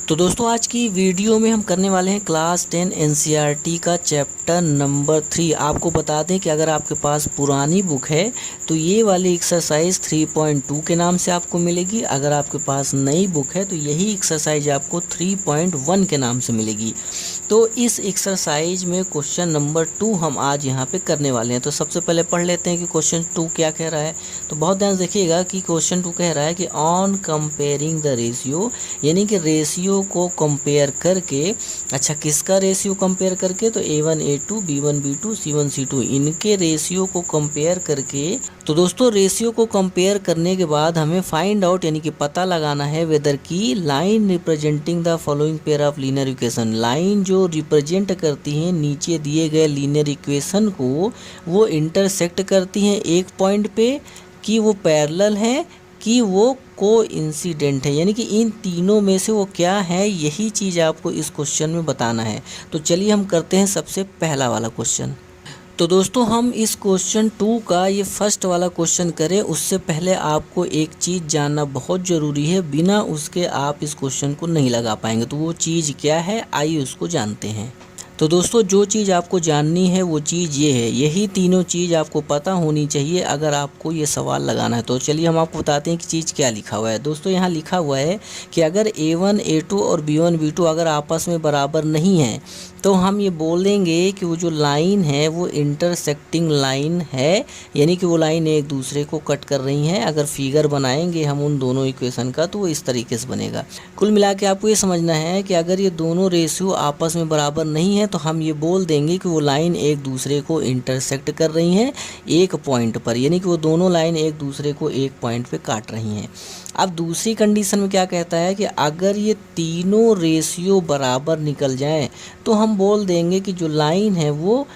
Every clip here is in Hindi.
तो दोस्तों आज की वीडियो में हम करने वाले हैं क्लास 10 एनसीईआरटी का चैप्टर नंबर 3। आपको बता दें कि अगर आपके पास पुरानी बुक है तो ये वाली एक्सरसाइज 3.2 के नाम से आपको मिलेगी। अगर आपके पास नई बुक है तो यही एक्सरसाइज आपको 3.1 के नाम से मिलेगी। तो इस एक्सरसाइज में क्वेश्चन नंबर 2 हम आज यहाँ पे करने वाले हैं। तो सबसे पहले पढ़ लेते हैं कि क्वेश्चन 2 क्या कह रहा है। तो बहुत ध्यान से देखिएगा कि क्वेश्चन 2 कह रहा है कि ऑन कंपेयरिंग द रेशियो, यानी कि रेशियो को कंपेयर करके। अच्छा, किसका रेशियो कंपेयर करके? तो A1 A2 B1 B2 C1 C2 इनके रेशियो को कंपेयर करके। तो दोस्तों रेशियो को कंपेयर करने के बाद हमें फाइंड आउट यानी कि पता लगाना है वेदर की line representing the following pair of linear equation, line जो रिप्रेजेंट करती हैं नीचे दिए गए लीनियर इक्वेशन को, वो इंटरसेक्ट करती हैं एक पॉइंट पे, कि वो पैरेलल है, कि वो कोइंसिडेंट है, यानी कि इन तीनों में से वो क्या है, यही चीज़ आपको इस क्वेश्चन में बताना है। तो चलिए हम करते हैं सबसे पहला वाला क्वेश्चन। तो दोस्तों हम इस क्वेश्चन 2 का ये फर्स्ट वाला क्वेश्चन करें उससे पहले आपको एक चीज़ जानना बहुत ज़रूरी है, बिना उसके आप इस क्वेश्चन को नहीं लगा पाएंगे। तो वो चीज़ क्या है, आइए उसको जानते हैं। तो दोस्तों जो चीज़ आपको जाननी है वो चीज़ ये है, यही तीनों चीज़ आपको पता होनी चाहिए अगर आपको ये सवाल लगाना है। तो चलिए हम आपको बताते हैं कि चीज़ क्या लिखा हुआ है। दोस्तों यहाँ लिखा हुआ है कि अगर A1 A2 और B1 B2 अगर आपस में बराबर नहीं हैं तो हम ये बोलेंगे कि वो जो लाइन है वो इंटरसेक्टिंग लाइन है, यानी कि वो लाइन एक दूसरे को कट कर रही हैं। अगर फिगर बनाएंगे हम उन दोनों इक्वेशन का तो वो इस तरीके से बनेगा। कुल मिला के आपको ये समझना है कि अगर ये दोनों रेशियो आपस में बराबर नहीं है तो हम ये बोल देंगे कि वो लाइन एक दूसरे को इंटरसेक्ट कर रही हैं एक पॉइंट पर, यानी कि वो दोनों लाइन एक दूसरे को एक पॉइंट पे काट रही हैं। अब दूसरी कंडीशन में क्या कहता है कि अगर ये तीनों रेशियो बराबर निकल जाएं तो हम बोल देंगे कि जो लाइन है वो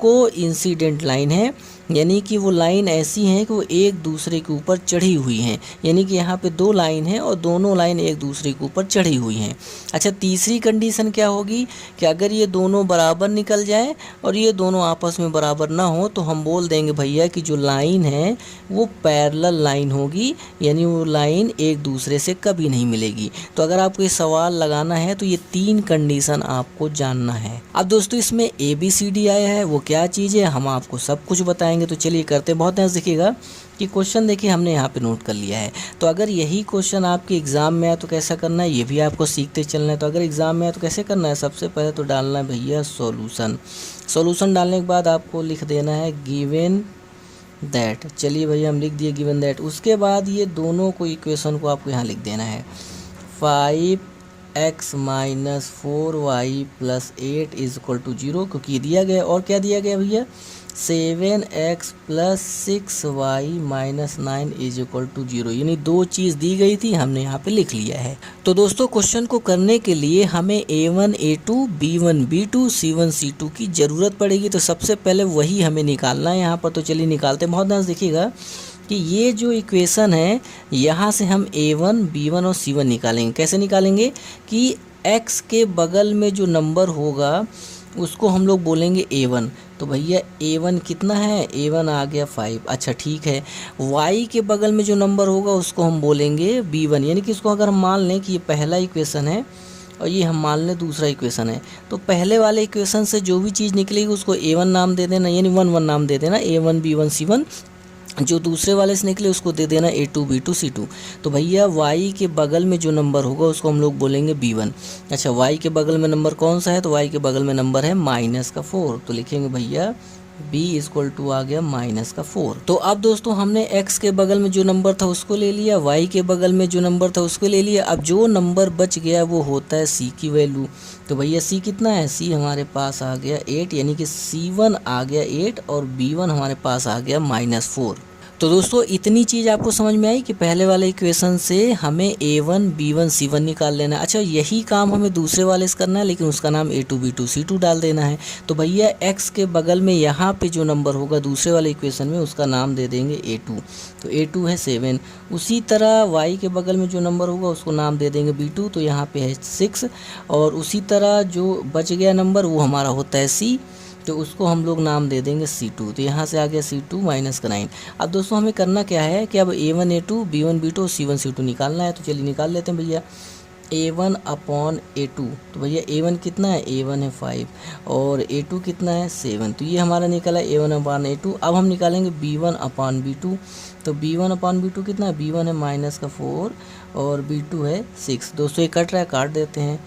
कोइंसिडेंट लाइन है, यानी कि वो लाइन ऐसी हैं कि वो एक दूसरे के ऊपर चढ़ी हुई हैं, यानी कि यहाँ पे दो लाइन हैं और दोनों लाइन एक दूसरे के ऊपर चढ़ी हुई हैं। अच्छा, तीसरी कंडीशन क्या होगी कि अगर ये दोनों बराबर निकल जाए और ये दोनों आपस में बराबर ना हो तो हम बोल देंगे भैया कि जो लाइन है वो पैरेलल लाइन होगी, यानी वो लाइन एक दूसरे से कभी नहीं मिलेगी। तो अगर आपको ये सवाल लगाना है तो ये तीन कंडीशन आपको जानना है। अब दोस्तों इसमें ABCD आया है, वो क्या चीज़ है हम आपको सब कुछ बताएंगे। तो चलिए करते हैं। बहुत ध्यान से देखिएगा कि क्वेश्चन देखिए हमने यहाँ पे नोट कर लिया है। तो अगर यही क्वेश्चन आपके एग्ज़ाम में आए तो कैसा करना है, ये भी आपको सीखते चलना है। तो अगर एग्ज़ाम में आए तो कैसे करना है, सबसे पहले तो डालना है भैया सॉल्यूशन डालने के बाद आपको लिख देना है गिवन दैट। चलिए भैया हम लिख दिए गिवन दैट। उसके बाद ये दोनों को इक्वेशन को आपको यहाँ लिख देना है 5x - 4y + 8 = 0, क्योंकि ये दिया गया। और क्या दिया गया भैया, 7x + 6y - 9 = 0, यानी दो चीज़ दी गई थी, हमने यहाँ पे लिख लिया है। तो दोस्तों क्वेश्चन को करने के लिए हमें A1 A2 B1 B2 C1 C2 की ज़रूरत पड़ेगी। तो सबसे पहले वही हमें निकालना है यहाँ पर। तो चलिए निकालते हैं। बहुत ध्यान से देखिएगा कि ये जो इक्वेशन है यहाँ से हम A1 B1 और C1 निकालेंगे। कैसे निकालेंगे कि x के बगल में जो नंबर होगा उसको हम लोग बोलेंगे A1। तो भैया A1 कितना है, A1 आ गया 5। अच्छा ठीक है, y के बगल में जो नंबर होगा उसको हम बोलेंगे B1, यानी कि इसको अगर हम मान लें कि ये पहला इक्वेशन है और ये हम मान लें दूसरा इक्वेशन है, तो पहले वाले इक्वेशन से जो भी चीज़ निकलेगी उसको A1 नाम दे देना, यानी 1 नाम दे देना, A1 B1 C1। जो दूसरे वाले से निकले उसको दे देना A2 B2 C2। तो भैया y के बगल में जो नंबर होगा उसको हम लोग बोलेंगे B1। अच्छा, y के बगल में नंबर कौन सा है, तो y के बगल में नंबर है -4। तो लिखेंगे भैया b = आ गया -4। तो अब दोस्तों हमने x के बगल में जो नंबर था उसको ले लिया, y के बगल में जो नंबर था उसको ले लिया। अब जो नंबर बच गया वो होता है c की वैल्यू। तो भैया c कितना है, c हमारे पास आ गया 8, यानी कि C1 आ गया 8 और B1 हमारे पास आ गया -4। तो दोस्तों इतनी चीज़ आपको समझ में आई कि पहले वाले इक्वेशन से हमें A1 B1 C1 निकाल लेना है। अच्छा, यही काम हमें दूसरे वाले से करना है, लेकिन उसका नाम A2 B2 C2 डाल देना है। तो भैया x के बगल में यहाँ पे जो नंबर होगा दूसरे वाले इक्वेशन में उसका नाम दे देंगे A2। तो A2 है 7। उसी तरह y के बगल में जो नंबर होगा उसको नाम दे देंगे B2, तो यहाँ पे है 6। और उसी तरह जो बच गया नंबर वो हमारा होता है C, तो उसको हम लोग नाम दे देंगे C2। तो यहाँ से आ गया C2 - 9। अब दोस्तों हमें करना क्या है कि अब A1 A2 B1 B2 C1 C2 निकालना है। तो चलिए निकाल लेते हैं भैया। A1 अपॉन A2, तो भैया A1 कितना है, A1 है 5 और A2 कितना है 7, तो ये हमारा निकला A1 अपॉन A2। अब हम निकालेंगे B1 अपॉन B2, तो B1 अपॉन B2 कितना है, B1 है माइनस का 4 और B2 है 6। दोस्तों ये कट रहा है, काट देते हैं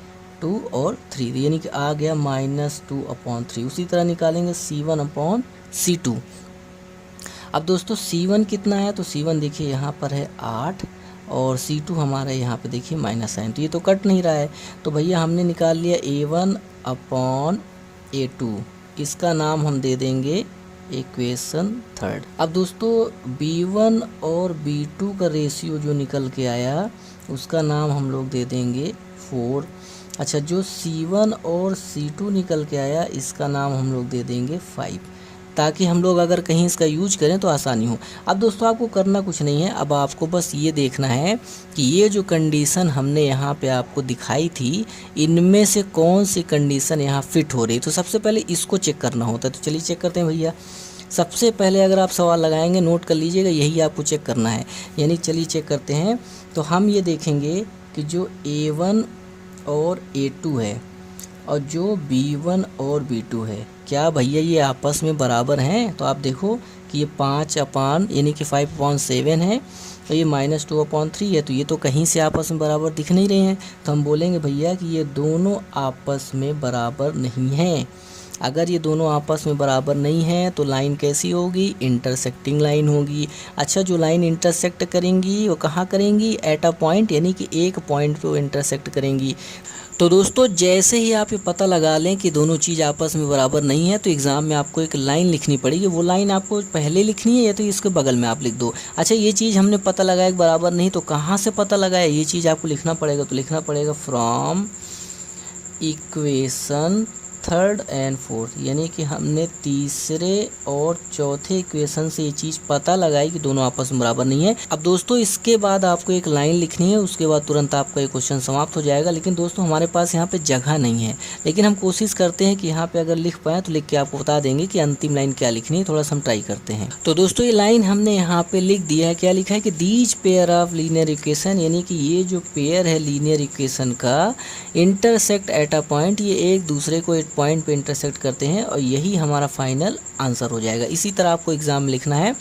2 और 3, यानी कि आ गया -2 अपॉन 3। उसी तरह निकालेंगे C1 अपॉन C2। अब दोस्तों C1 कितना है, तो C1 देखिए यहाँ पर है 8 और C2 हमारा यहाँ पे देखिए -9, तो ये तो कट नहीं रहा है। तो भैया हमने निकाल लिया A1 अपॉन A2, इसका नाम हम दे देंगे इक्वेशन थर्ड। अब दोस्तों B1 और B2 का रेशियो जो निकल के आया उसका नाम हम लोग दे देंगे 4। अच्छा, जो C1 और C2 निकल के आया इसका नाम हम लोग दे देंगे 5, ताकि हम लोग अगर कहीं इसका यूज करें तो आसानी हो। अब दोस्तों आपको करना कुछ नहीं है, अब आपको बस ये देखना है कि ये जो कंडीशन हमने यहाँ पे आपको दिखाई थी इनमें से कौन सी कंडीशन यहाँ फिट हो रही। तो सबसे पहले इसको चेक करना होता है, तो चलिए चेक करते हैं भैया। सबसे पहले अगर आप सवाल लगाएंगे नोट कर लीजिएगा, यही आपको चेक करना है। यानी चलिए चेक करते हैं, तो हम ये देखेंगे कि जो A1 और A2 है और जो B1 और B2 है, क्या भैया ये आपस में बराबर हैं। तो आप देखो कि ये 5 अपान यानी कि 5/7 है और ये -2/3 है, तो ये तो कहीं से आपस में बराबर दिख नहीं रहे हैं। तो हम बोलेंगे भैया कि ये दोनों आपस में बराबर नहीं हैं। अगर ये दोनों आपस में बराबर नहीं हैं तो लाइन कैसी होगी, इंटरसेक्टिंग लाइन होगी। अच्छा, जो लाइन इंटरसेक्ट करेंगी वो कहाँ करेंगी, एट अ पॉइंट, यानी कि एक पॉइंट पे वो इंटरसेक्ट करेंगी। तो दोस्तों जैसे ही आप ये पता लगा लें कि दोनों चीज़ आपस में बराबर नहीं है तो एग्ज़ाम में आपको एक लाइन लिखनी पड़ेगी। वो लाइन आपको पहले लिखनी है या तो इसके बगल में आप लिख दो। अच्छा, ये चीज़ हमने पता लगाया कि बराबर नहीं, तो कहाँ से पता लगाया ये चीज़ आपको लिखना पड़ेगा। तो लिखना पड़ेगा from equation third and fourth, यानी कि हमने तीसरे और चौथे इक्वेशन से ये चीज़ पता लगाई कि दोनों आपस में बराबर नहीं है। अब दोस्तों इसके बाद आपको एक लाइन लिखनी है, उसके बाद तुरंत आपका ये क्वेश्चन समाप्त हो जाएगा। लेकिन दोस्तों हमारे पास यहाँ पे जगह नहीं है, लेकिन हम कोशिश करते हैं कि यहाँ पे अगर लिख पाएँ तो लिख के आपको बता देंगे कि अंतिम लाइन क्या लिखनी है। थोड़ा सा हम ट्राई करते हैं। तो दोस्तों ये लाइन हमने यहाँ पे लिख दिया है। क्या लिखा है कि these pair of linear equation, यानी कि ये जो पेयर है लीनियर इक्वेशन का, इंटरसेक्ट एट अ पॉइंट, ये एक दूसरे को एक पॉइंट इंटरसेक्ट करते हैं और यही हमारा फाइनल आंसर हो जाएगा। इसी तरह आपको एग्जाम में लिखना है।